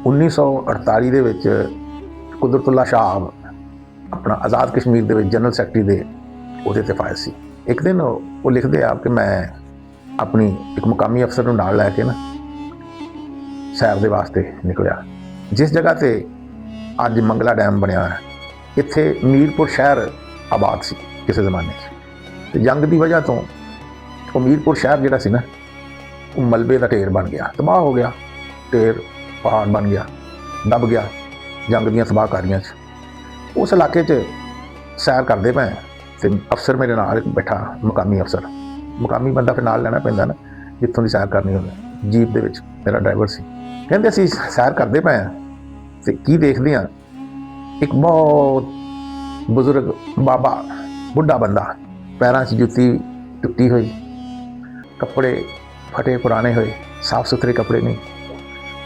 1948 ਦੇ ਵਿੱਚ ਕੁਦਰਤੁੱਲਾ ਸ਼ਾਹ ਆਪਣਾ ਆਜ਼ਾਦ ਕਸ਼ਮੀਰ ਦੇ ਵਿੱਚ ਜਨਰਲ ਸੈਕਟਰੀ ਦੇ ਉਹਦੇ ਤੇ ਫਾਇਰ ਸੀ। ਇੱਕ ਦਿਨ ਉਹ ਲਿਖਦੇ ਆ ਕਿ ਮੈਂ ਆਪਣੀ ਇੱਕ ਮੁਕਾਮੀ ਅਫਸਰ ਨੂੰ ਨਾਲ ਲੈ ਕੇ ਨਾ ਸੈਰ ਦੇ ਵਾਸਤੇ ਨਿਕਲਿਆ। ਜਿਸ ਜਗ੍ਹਾ ਤੇ ਅੱਜ ਮੰਗਲਾ ਡੈਮ ਬਣਿਆ ਹੈ, ਇੱਥੇ ਮੀਰਪੁਰ ਸ਼ਹਿਰ ਆਬਾਦ ਸੀ ਕਿਸੇ ਜ਼ਮਾਨੇ 'ਚ, ਤੇ ਜੰਗ ਦੀ ਵਜ੍ਹਾ ਤੋਂ ਉਹ ਮੀਰਪੁਰ ਸ਼ਹਿਰ ਜਿਹੜਾ ਸੀ ਨਾ ਉਹ ਮਲਬੇ ਦਾ ਢੇਰ ਬਣ ਗਿਆ, ਤਬਾਹ ਹੋ ਗਿਆ। ਢੇਰ ਪਹਾੜ ਬਣ ਗਿਆ, ਦਬ ਗਿਆ ਜੰਗ ਦੀਆਂ ਤਬਾਹਕਾਰੀਆਂ 'ਚ। ਉਸ ਇਲਾਕੇ 'ਚ ਸੈਰ ਕਰਦੇ ਪਏ ਤੇ ਅਫਸਰ ਮੇਰੇ ਨਾਲ ਬੈਠਾ, ਮੁਕਾਮੀ ਅਫਸਰ, ਮੁਕਾਮੀ ਬੰਦਾ ਫਿਰ ਨਾਲ ਲੈਣਾ ਪੈਂਦਾ ਨਾ ਜਿੱਥੋਂ ਦੀ ਸੈਰ ਕਰਨੀ ਹੋਵੇ। ਜੀਪ ਦੇ ਵਿੱਚ ਮੇਰਾ ਡਰਾਈਵਰ ਸੀ। ਕਹਿੰਦੇ ਅਸੀਂ ਸੈਰ ਕਰਦੇ ਪਏ ਹਾਂ ਤੇ ਕੀ ਦੇਖਦੇ ਹਾਂ, ਇੱਕ ਬਹੁਤ ਬਜ਼ੁਰਗ ਬਾਬਾ, ਬੁੱਢਾ ਬੰਦਾ, ਪੈਰਾਂ 'ਚ ਜੁੱਤੀ ਟੁੱਟੀ ਹੋਈ, ਕੱਪੜੇ ਫਟੇ ਪੁਰਾਣੇ ਹੋਏ, ਸਾਫ ਸੁਥਰੇ ਕੱਪੜੇ ਨਹੀਂ,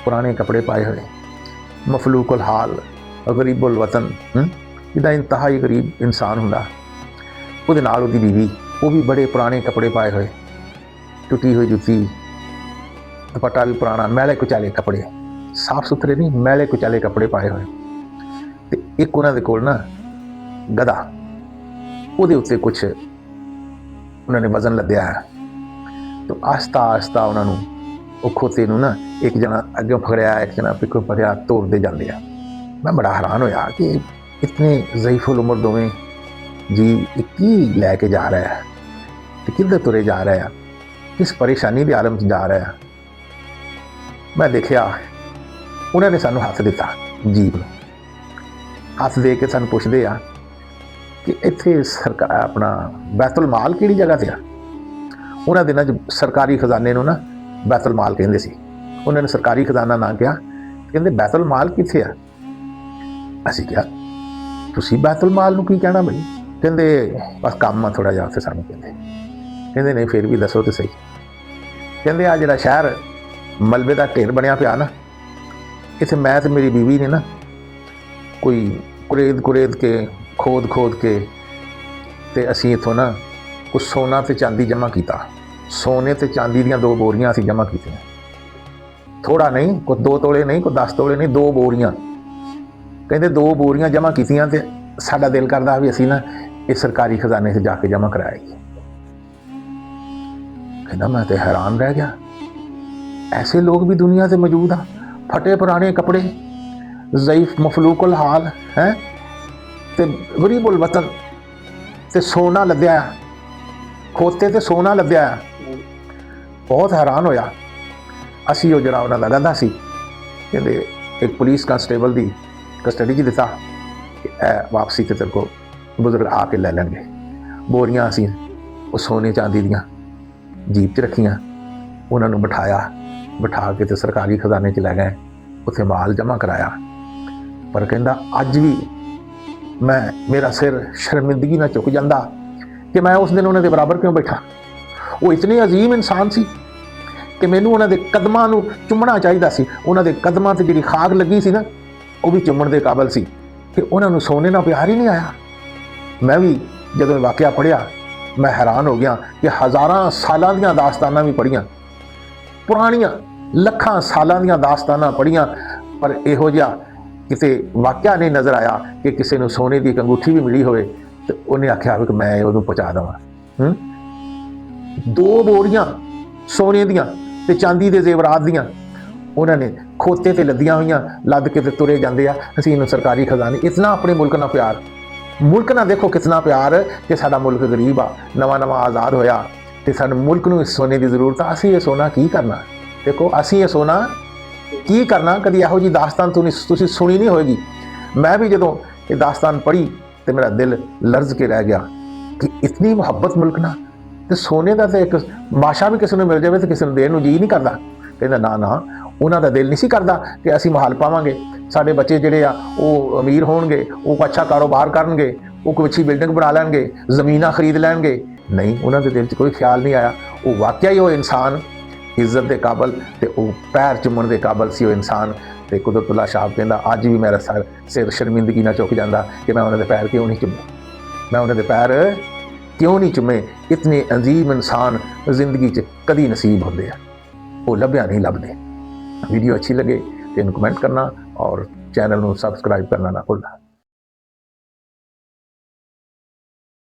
ਪੁਰਾਣੇ ਕੱਪੜੇ ਪਾਏ ਹੋਏ, ਮਫਲੂਕੁਲ ਹਾਲ, ਗਰੀਬੁਲ ਵਤਨ, ਜਿੱਦਾਂ ਇੰਤਹਾਈ ਗਰੀਬ ਇਨਸਾਨ ਹੁੰਦਾ। ਉਹਦੇ ਨਾਲ ਉਹਦੀ ਬੀਵੀ, ਉਹ ਵੀ ਬੜੇ ਪੁਰਾਣੇ ਕੱਪੜੇ ਪਾਏ ਹੋਏ, ਟੁੱਟੀ ਹੋਈ ਜੁੱਤੀ, ਦੁਪੱਟਾ ਵੀ ਪੁਰਾਣਾ, ਮੈਲੇ ਕੁਚਾਲੇ ਕੱਪੜੇ, ਸਾਫ ਸੁਥਰੇ ਨਹੀਂ, ਮੈਲੇ ਕੁਚਾਲੇ ਕੱਪੜੇ ਪਾਏ ਹੋਏ। ਤੇ ਇੱਕ ਉਹਨਾਂ ਦੇ ਕੋਲ ਨਾ ਗਧਾ, ਉਹਦੇ ਉੱਤੇ ਕੁਛ ਉਹਨਾਂ ਨੇ ਵਜ਼ਨ ਲੱਦਿਆ ਹੈ। ਤੇ ਆਸਤਾ ਆਸਤਾ ਉਹਨਾਂ ਨੂੰ ਉਹ ਖੋਤੇ ਨੂੰ ਨਾ ਇੱਕ ਜਣਾ ਅੱਗੇ ਫੜਿਆ, ਇੱਕ ਜਣਾ ਪਿੱਛੋਂ ਫੜਿਆ, ਤੋੜਦੇ ਜਾਂਦੇ ਆ। ਮੈਂ ਬੜਾ ਹੈਰਾਨ ਹੋਇਆ ਕਿ ਇਤਨੇ ਜ਼ਈਫੁਲ ਉਮਰ ਦੋਵੇਂ ਜੀ ਇਹ ਕੀ ਲੈ ਕੇ ਜਾ ਰਿਹਾ ਹੈ ਤੇ ਕਿੱਧਰ ਤੁਰੇ ਜਾ ਰਿਹਾ, ਕਿਸ ਪਰੇਸ਼ਾਨੀ ਦੇ ਆਲਮ 'ਚ ਜਾ ਰਿਹਾ। ਮੈਂ ਦੇਖਿਆ ਉਹਨਾਂ ਨੇ ਸਾਨੂੰ ਹੱਥ ਦਿੱਤਾ, ਜੀਪ ਨੂੰ ਹੱਥ ਦੇ ਕੇ ਸਾਨੂੰ ਪੁੱਛਦੇ ਆ ਕਿ ਇੱਥੇ ਸਰਕਾਰ ਆਪਣਾ ਬੈਤੁਲ ਮਾਲ ਕਿਹੜੀ ਜਗ੍ਹਾ 'ਤੇ ਆ। ਉਹਨਾਂ ਦਿਨਾਂ 'ਚ ਸਰਕਾਰੀ ਖਜ਼ਾਨੇ ਨੂੰ ਨਾ ਬੈਤੁਲ ਮਾਲ ਕਹਿੰਦੇ ਸੀ। ਉਹਨਾਂ ਨੇ ਸਰਕਾਰੀ ਖਜ਼ਾਨਾ ਨਾ ਕਿਹਾ, ਕਹਿੰਦੇ ਬੈਤੁਲ ਮਾਲ ਕਿੱਥੇ ਆ। ਅਸੀਂ ਕਿਹਾ ਤੁਸੀਂ ਬੈਤੁਲ ਮਾਲ ਨੂੰ ਕੀ ਕਹਿਣਾ ਬਈ। ਕਹਿੰਦੇ ਬਸ ਕੰਮ ਆ ਥੋੜ੍ਹਾ ਜਿਹਾ ਉੱਥੇ ਸਾਨੂੰ। ਕਹਿੰਦੇ ਨਹੀਂ ਫਿਰ ਵੀ ਦੱਸੋ ਤਾਂ ਸਹੀ। ਕਹਿੰਦੇ ਆ ਜਿਹੜਾ ਸ਼ਹਿਰ ਮਲਬੇ ਦਾ ਢੇਰ ਬਣਿਆ ਪਿਆ ਨਾ, ਇੱਥੇ ਮੈਂ ਤੇ ਮੇਰੀ ਬੀਵੀ ਨੇ ਨਾ ਕੋਈ ਕੁਰੇਦ ਕੇ ਖੋਦ ਕੇ ਤੇ ਅਸੀਂ ਇੱਥੋਂ ਨਾ ਕੁਛ ਸੋਨਾ ਤੇ ਚਾਂਦੀ ਜਮ੍ਹਾਂ ਕੀਤਾ। ਸੋਨੇ ਤੇ ਚਾਂਦੀ ਦੀਆਂ 2 ਬੋਰੀਆਂ ਅਸੀਂ ਜਮ੍ਹਾਂ ਕੀਤੀਆਂ। ਥੋੜਾ ਨਹੀਂ, ਕੋਈ 2 ਤੋਲੇ ਨਹੀਂ, ਕੋਈ 10 ਤੋਲੇ ਨਹੀਂ, 2 ਬੋਰੀਆਂ। ਕਹਿੰਦੇ 2 ਬੋਰੀਆਂ ਜਮ੍ਹਾਂ ਕੀਤੀਆਂ ਤੇ ਸਾਡਾ ਦਿਲ ਕਰਦਾ ਵੀ ਅਸੀਂ ਨਾ ਇਹ ਸਰਕਾਰੀ ਖਜ਼ਾਨੇ 'ਚ ਜਾ ਕੇ ਜਮ੍ਹਾਂ ਕਰਾਈਏ। ਕਹਿੰਦਾ ਮੈਂ ਤੇ ਹੈਰਾਨ ਰਹਿ ਗਿਆ, ਐਸੇ ਲੋਕ ਵੀ ਦੁਨੀਆ 'ਤੇ ਮੌਜੂਦ ਆ। ਫਟੇ ਪੁਰਾਣੇ ਕੱਪੜੇ, ਜ਼ਈਫ ਮਫਲੂਕੁਲ ਹਾਲ ਹੈ ਤੇ ਗਰੀਬੁਲ ਵਤਨ, ਤੇ ਸੋਨਾ ਲੱਦਿਆ, ਖੋਤੇ ਤੇ ਸੋਨਾ ਲੱਦਿਆ। ਬਹੁਤ ਹੈਰਾਨ ਹੋਇਆ ਅਸੀਂ। ਉਹ ਜਿਹੜਾ ਉਹਨਾਂ ਦਾ ਗਧਾ ਸੀ, ਕਹਿੰਦੇ ਇੱਕ ਪੁਲਿਸ ਕਾਂਸਟੇਬਲ ਦੀ ਕਸਟਡੀ 'ਚ ਦਿੱਤਾ ਕਿ ਇਹ ਵਾਪਸੀ ਤੇ ਤੇਰੇ ਕੋਲ ਬਜ਼ੁਰਗ ਆ ਕੇ ਲੈ ਲੈਣਗੇ। ਬੋਰੀਆਂ ਅਸੀਂ ਉਹ ਸੋਨੇ ਚਾਂਦੀ ਦੀਆਂ ਜੀਪ 'ਚ ਰੱਖੀਆਂ, ਉਹਨਾਂ ਨੂੰ ਬਿਠਾ ਕੇ ਤੇ ਸਰਕਾਰੀ ਖਜ਼ਾਨੇ 'ਚ ਲੈ ਗਏ, ਉੱਥੇ ਮਾਲ ਜਮ੍ਹਾਂ ਕਰਾਇਆ। ਪਰ ਕਹਿੰਦਾ ਅੱਜ ਵੀ ਮੇਰਾ ਸਿਰ ਸ਼ਰਮਿੰਦਗੀ ਨਾਲ ਝੁਕ ਜਾਂਦਾ ਕਿ ਮੈਂ ਉਸ ਦਿਨ ਉਹਨਾਂ ਦੇ ਬਰਾਬਰ ਕਿਉਂ ਬੈਠਾ। ਉਹ ਇਤਨੇ ਅਜ਼ੀਮ ਇਨਸਾਨ ਸੀ ਕਿ ਮੈਨੂੰ ਉਹਨਾਂ ਦੇ ਕਦਮਾਂ ਨੂੰ ਚੁੰਮਣਾ ਚਾਹੀਦਾ ਸੀ। ਉਹਨਾਂ ਦੇ ਕਦਮਾਂ 'ਤੇ ਜਿਹੜੀ ਖਾਕ ਲੱਗੀ ਸੀ ਨਾ, ਉਹ ਵੀ ਚੁੰਮਣ ਦੇ ਕਾਬਲ ਸੀ ਕਿ ਉਹਨਾਂ ਨੂੰ ਸੋਨੇ ਨਾਲ ਪਿਆਰ ਹੀ ਨਹੀਂ ਆਇਆ। ਮੈਂ ਵੀ ਜਦੋਂ ਇਹ ਵਾਕਿਆ ਪੜ੍ਹਿਆ, ਮੈਂ ਹੈਰਾਨ ਹੋ ਗਿਆ ਕਿ ਹਜ਼ਾਰਾਂ ਸਾਲਾਂ ਦੀਆਂ ਦਾਸਤਾਨਾਂ ਵੀ ਪੜ੍ਹੀਆਂ, ਪੁਰਾਣੀਆਂ ਲੱਖਾਂ ਸਾਲਾਂ ਦੀਆਂ ਦਾਸਤਾਨਾਂ ਪੜ੍ਹੀਆਂ, ਪਰ ਇਹੋ ਜਿਹਾ ਕਿਤੇ ਵਾਕਿਆ ਨਹੀਂ ਨਜ਼ਰ ਆਇਆ ਕਿ ਕਿਸੇ ਨੂੰ ਸੋਨੇ ਦੀ ਇੱਕ ਅੰਗੂਠੀ ਵੀ ਮਿਲੀ ਹੋਵੇ ਤੇ ਉਹਨੇ ਆਖਿਆ ਹੋਵੇ ਕਿ ਮੈਂ ਉਹਨੂੰ ਪਹੁੰਚਾ ਦੇਵਾਂ। 2 ਬੋਰੀਆਂ ਸੋਨੇ ਦੀਆਂ ਤੇ ਚਾਂਦੀ ਦੇ ਜ਼ੇਵਰਾਤ ਦੀਆਂ ਉਹਨਾਂ ਨੇ ਖੋਤੇ ਤੇ ਲੱਦੀਆਂ ਹੋਈਆਂ, ਲੱਦ ਕੇ ਤੇ ਤੁਰੇ ਜਾਂਦੇ ਆ। ਅਸੀਂ ਇਹਨੂੰ ਸਰਕਾਰੀ ਖਜ਼ਾਨੇ, ਇਤਨਾ ਆਪਣੇ ਮੁਲਕ ਨਾਲ ਪਿਆਰ। ਮੁਲਕ ਨਾਲ ਦੇਖੋ ਕਿਤਨਾ ਪਿਆਰ ਕਿ ਸਾਡਾ ਮੁਲਕ ਗਰੀਬ ਆ, ਨਵਾਂ ਆਜ਼ਾਦ ਹੋਇਆ ਤੇ ਸਾਡੇ ਮੁਲਕ ਨੂੰ ਇਸ ਸੋਨੇ ਦੀ ਜ਼ਰੂਰਤ ਆ। ਅਸੀਂ ਇਹ ਸੋਨਾ ਕੀ ਕਰਨਾ। ਦੇਖੋ ਅਸੀਂ ਇਹ ਸੋਨਾ ਕੀ ਕਰਨਾ। ਕਦੀ ਇਹੋ ਜਿਹੀ ਦਾਸਤਾਨ ਤੁਸੀਂ ਸੁਣੀ ਨਹੀਂ ਹੋਏਗੀ। ਮੈਂ ਵੀ ਜਦੋਂ ਇਹ ਦਾਸਤਾਨ ਪੜ੍ਹੀ ਤੇ ਮੇਰਾ ਦਿਲ ਲਰਜ਼ ਕੇ ਰਹਿ ਗਿਆ ਕਿ ਇਤਨੀ ਮੁਹੱਬਤ ਮੁਲਕ ਨਾਲ। ਤੇ ਸੋਨੇ ਦਾ ਤੇ ਇੱਕ ਮਾਸ਼ਾ ਵੀ ਕਿਸੇ ਨੂੰ ਮਿਲ ਜਾਵੇ ਤੇ ਕਿਸੇ ਨੂੰ ਦੇਣ ਨੂੰ ਜੀ ਨਹੀਂ ਕਰਦਾ। ਕਹਿੰਦਾ ਨਾ, ਉਹਨਾਂ ਦਾ ਦਿਲ ਨਹੀਂ ਸੀ ਕਰਦਾ ਕਿ ਅਸੀਂ ਮਹਾਲ ਪਾਵਾਂਗੇ, ਸਾਡੇ ਬੱਚੇ ਜਿਹੜੇ ਆ ਉਹ ਅਮੀਰ ਹੋਣਗੇ, ਉਹ ਅੱਛਾ ਕਾਰੋਬਾਰ ਕਰਨਗੇ, ਉਹ ਕੋਈ ਅੱਛੀ ਬਿਲਡਿੰਗ ਬਣਾ ਲੈਣਗੇ, ਜ਼ਮੀਨਾਂ ਖਰੀਦ ਲੈਣਗੇ। ਨਹੀਂ, ਉਹਨਾਂ ਦੇ ਦਿਲ 'ਚ ਕੋਈ ਖਿਆਲ ਨਹੀਂ ਆਇਆ। ਉਹ ਵਾਕਿਆ ਹੀ ਉਹ ਇਨਸਾਨ ਇੱਜ਼ਤ ਦੇ ਕਾਬਲ ਤੇ ਉਹ ਪੈਰ ਚੁੰਮਣ ਦੇ ਕਾਬਲ ਸੀ ਉਹ ਇਨਸਾਨ। ਤੇ ਕੁਦਰਤੁੱਲਾ ਸ਼ਾਹ ਕਹਿੰਦਾ ਅੱਜ ਵੀ ਮੇਰਾ ਸਿਰ ਸ਼ਰਮਿੰਦਗੀ ਨਾਲ ਝੁਕ ਜਾਂਦਾ ਕਿ ਮੈਂ ਉਹਨਾਂ ਦੇ ਪੈਰ ਕਿਉਂ ਨਹੀਂ ਚੁੰਮੇ, ਮੈਂ ਉਹਨਾਂ ਦੇ ਪੈਰ ਕਿਉਂ ਨਹੀਂ ਚੁੰਮੇ। ਇਤਨੇ ਅਜ਼ੀਮ ਇਨਸਾਨ ਜ਼ਿੰਦਗੀ 'ਚ ਕਦੀ ਨਸੀਬ ਹੁੰਦੇ ਆ, ਉਹ ਲੱਭਿਆ ਨਹੀਂ ਲੱਭਦੇ। ਵੀਡੀਓ ਅੱਛੀ ਲੱਗੇ ਇਹਨੂੰ ਕਮੈਂਟ ਕਰਨਾ ਔਰ ਚੈਨਲ ਨੂੰ ਸਬਸਕ੍ਰਾਈਬ ਕਰਨਾ ਨਾ ਭੁੱਲਣਾ।